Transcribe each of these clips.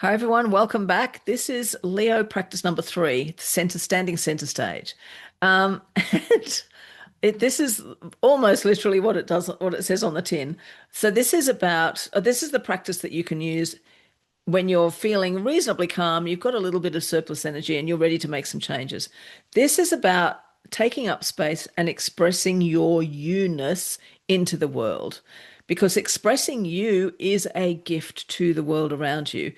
Hi everyone, welcome back. This is Leo practice number three, standing center stage. And this is almost literally what it says on the tin. So this is the practice that you can use when you're feeling reasonably calm, you've got a little bit of surplus energy and you're ready to make some changes. This is about taking up space and expressing your you-ness into the world, because expressing you is a gift to the world around you.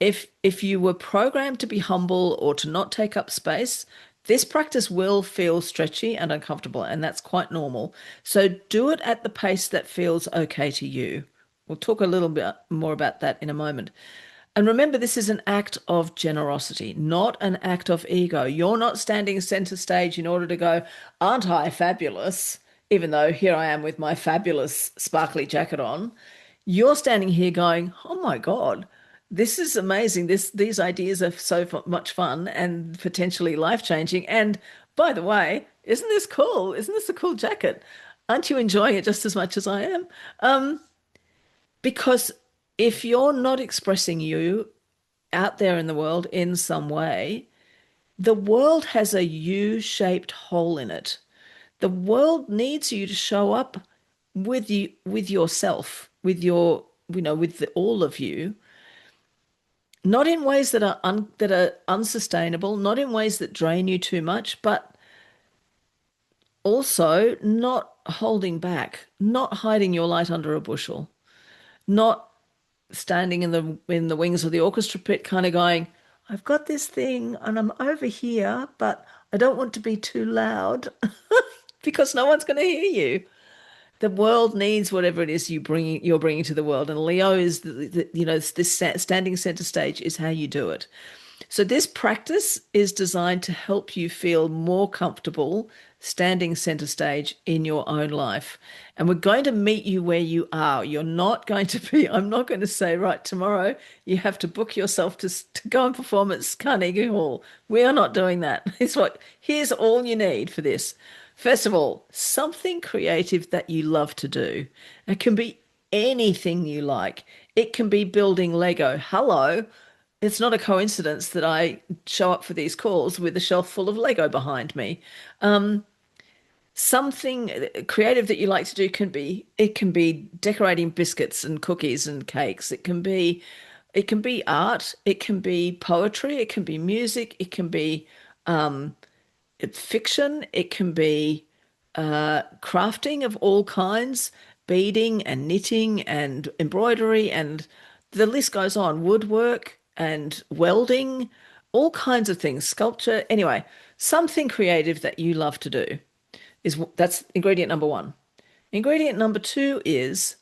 If you were programmed to be humble or to not take up space, this practice will feel stretchy and uncomfortable, and that's quite normal. So do it at the pace that feels okay to you. We'll talk a little bit more about that in a moment. And remember, this is an act of generosity, not an act of ego. You're not standing center stage in order to go, aren't I fabulous? Even though here I am with my fabulous sparkly jacket on. You're standing here going, oh my God, this is amazing. These ideas are much fun and potentially life-changing. And by the way, isn't this cool? Isn't this a cool jacket? Aren't you enjoying it just as much as I am? Because if you're not expressing you out there in the world in some way, the world has a U-shaped hole in it. The world needs you to show up with yourself, all of you, not in ways that are unsustainable, not in ways that drain you too much, but also not holding back, not hiding your light under a bushel, not standing in the wings of the orchestra pit, kind of going, I've got this thing and I'm over here, but I don't want to be too loud because no one's going to hear you. The world needs whatever it is you're bringing to the world, and Leo is this standing center stage is how you do it. So this practice is designed to help you feel more comfortable standing center stage in your own life. And we're going to meet you where you are. You're not going to be, I'm not going to say, right, tomorrow you have to book yourself to go and perform at Carnegie Hall. We are not doing that. Here's all you need for this. First of all, something creative that you love to do. It can be anything you like. It can be building Lego. Hello. It's not a coincidence that I show up for these calls with a shelf full of Lego behind me. Something creative that you like to do it can be decorating biscuits and cookies and cakes. It can be art, it can be poetry, it can be music, it can be fiction, it can be crafting of all kinds, beading and knitting and embroidery, and the list goes on, woodwork and welding, all kinds of things, sculpture. Anyway, something creative that you love to do that's ingredient number one. Ingredient number two is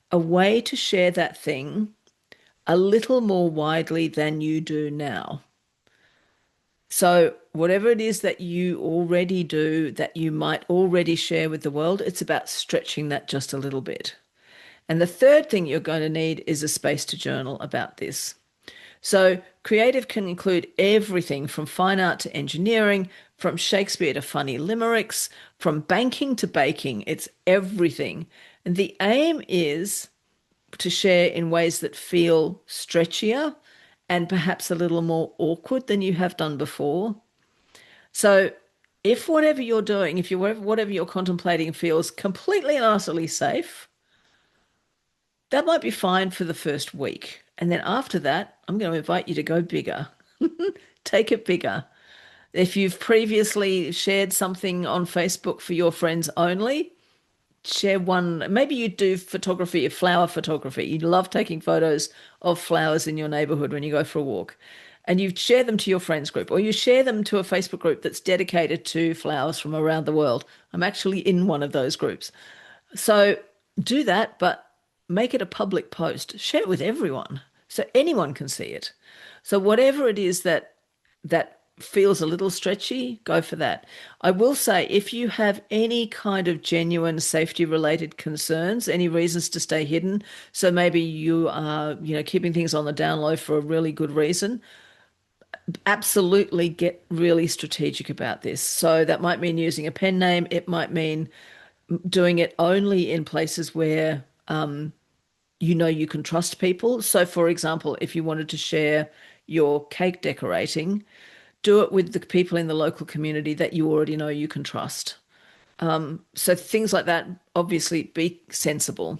a way to share that thing a little more widely than you do now. So, whatever it is that you already do, that you might already share with the world, it's about stretching that just a little bit. And the third thing you're going to need is a space to journal about this. So, creative can include everything from fine art to engineering, from Shakespeare to funny limericks, from banking to baking. It's everything. And the aim is to share in ways that feel stretchier and perhaps a little more awkward than you have done before. So, if whatever you're doing, if you whatever you're contemplating feels completely and utterly safe, that might be fine for the first week. And then after that, I'm going to invite you to go bigger. Take it bigger. If you've previously shared something on Facebook for your friends only, share one. Maybe you do photography, flower photography. You love taking photos of flowers in your neighborhood when you go for a walk. And you share them to your friends group, or you share them to a Facebook group that's dedicated to flowers from around the world. I'm actually in one of those groups. So do that, but make it a public post. Share it with everyone so anyone can see it. So whatever it is that feels a little stretchy, go for that. I will say, if you have any kind of genuine safety related concerns, any reasons to stay hidden, so maybe you are, keeping things on the down low for a really good reason, absolutely get really strategic about this. So that might mean using a pen name. It might mean doing it only in places where you know you can trust people. So, for example, if you wanted to share your cake decorating, do it with the people in the local community that you already know you can trust. So, things like that, obviously, be sensible.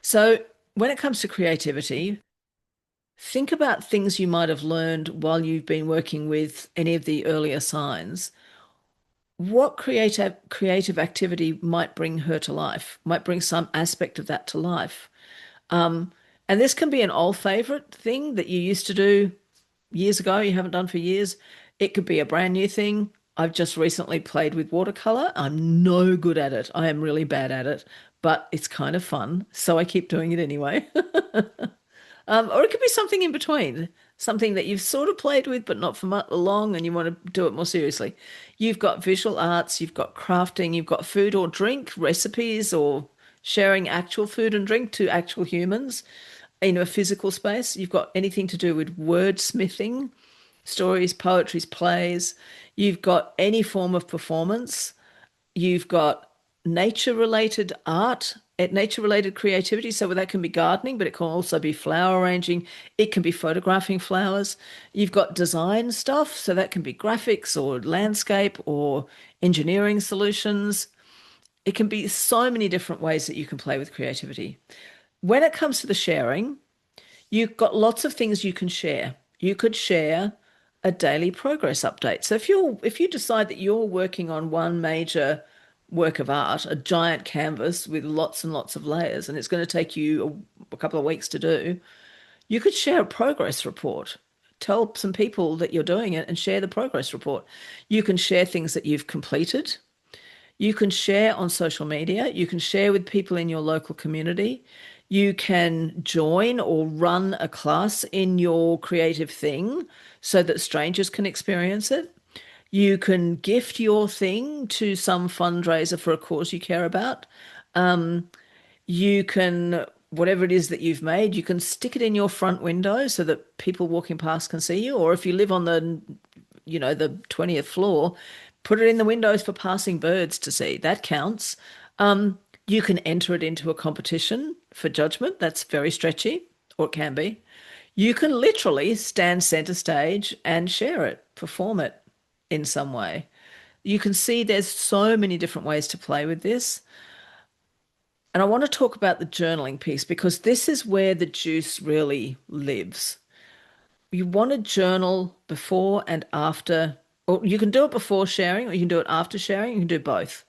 So, when it comes to creativity, think about things you might have learned while you've been working with any of the earlier signs. What creative activity might bring her to life, might bring some aspect of that to life? Um, and this can be an old favorite thing that you used to do years ago, you haven't done for years. It could be a brand new thing. I've just recently played with watercolor. I'm no good at it. I am really bad at it, but it's kind of fun. So I keep doing it anyway. Or it could be something in between, something that you've sort of played with, but not for long, and you want to do it more seriously. You've got visual arts, you've got crafting, you've got food or drink recipes, or sharing actual food and drink to actual humans in a physical space. You've got anything to do with wordsmithing, stories, poetries, plays. You've got any form of performance. You've got nature related art, nature related creativity. So that can be gardening, but it can also be flower arranging. It can be photographing flowers. You've got design stuff. So that can be graphics or landscape or engineering solutions. It can be so many different ways that you can play with creativity. When it comes to the sharing, you've got lots of things you can share. You could share a daily progress update. So if you decide that you're working on one major work of art, a giant canvas with lots and lots of layers, and it's going to take you a couple of weeks to do, you could share a progress report. Tell some people that you're doing it and share the progress report. You can share things that you've completed. You can share on social media. You can share with people in your local community. You can join or run a class in your creative thing so that strangers can experience it. You can gift your thing to some fundraiser for a cause you care about. You can, whatever it is that you've made, you can stick it in your front window so that people walking past can see you. Or if you live on the 20th floor, put it in the windows for passing birds to see. That counts. You can enter it into a competition for judgment. That's very stretchy, or it can be. You can literally stand center stage and share it, perform it in some way. You can see there's so many different ways to play with this. And I want to talk about the journaling piece because this is where the juice really lives. You want to journal before and after, or you can do it before sharing, or you can do it after sharing. You can do both.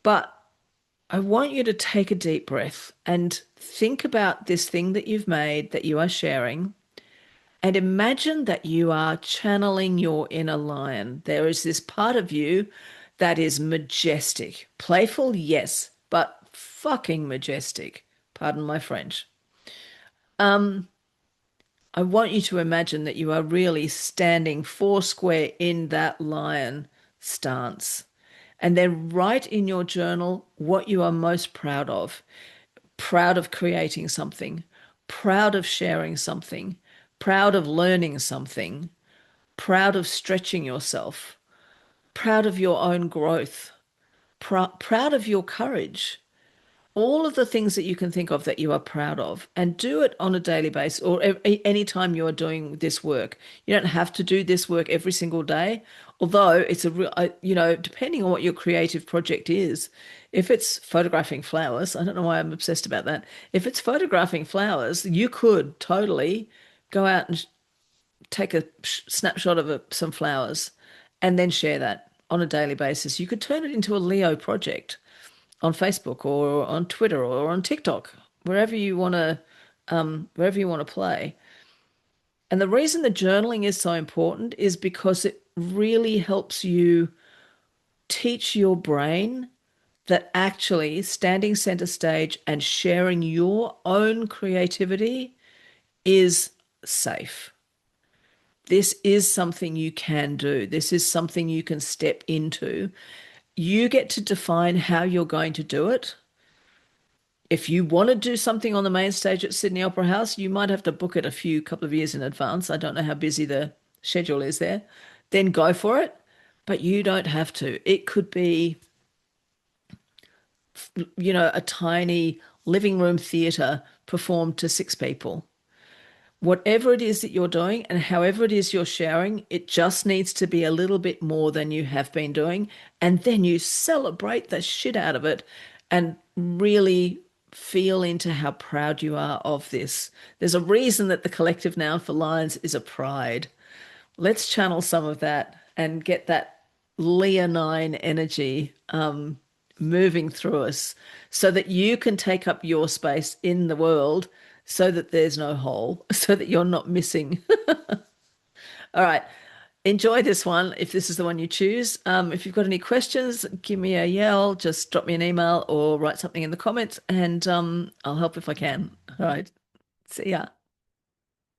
But I want you to take a deep breath and think about this thing that you've made that you are sharing and imagine that you are channeling your inner lion. There is this part of you that is majestic, playful, yes, but fucking majestic. Pardon my French. Um, I want you to imagine that you are really standing four square in that lion stance. And then write in your journal what you are most proud of. Proud of creating something, proud of sharing something, proud of learning something, proud of stretching yourself, proud of your own growth, proud of your courage, all of the things that you can think of that you are proud of, and do it on a daily basis or any time you are doing this work. You don't have to do this work every single day, although it's a real, depending on what your creative project is. If it's photographing flowers, I don't know why I'm obsessed about that. If it's photographing flowers, you could totally go out and take a snapshot of some flowers and then share that on a daily basis. You could turn it into a Leo project on Facebook or on Twitter or on TikTok, wherever you want to play. And the reason the journaling is so important is because it really helps you teach your brain that actually standing center stage and sharing your own creativity is safe. This is something you can do. This is something you can step into. You get to define how you're going to do it. If you want to do something on the main stage at Sydney Opera House, you might have to book it a couple of years in advance. I don't know how busy the schedule is there. Then go for it, but you don't have to. It could be, a tiny living room theatre performed to six people. Whatever it is that you're doing and however it is you're sharing, it just needs to be a little bit more than you have been doing. And then you celebrate the shit out of it and really feel into how proud you are of this. There's a reason that the collective noun for lions is a pride. Let's channel some of that and get that leonine energy moving through us so that you can take up your space in the world so that there's no hole, so that you're not missing. All right. Enjoy this one if this is the one you choose. If you've got any questions, give me a yell, just drop me an email or write something in the comments and I'll help if I can. All right. See ya.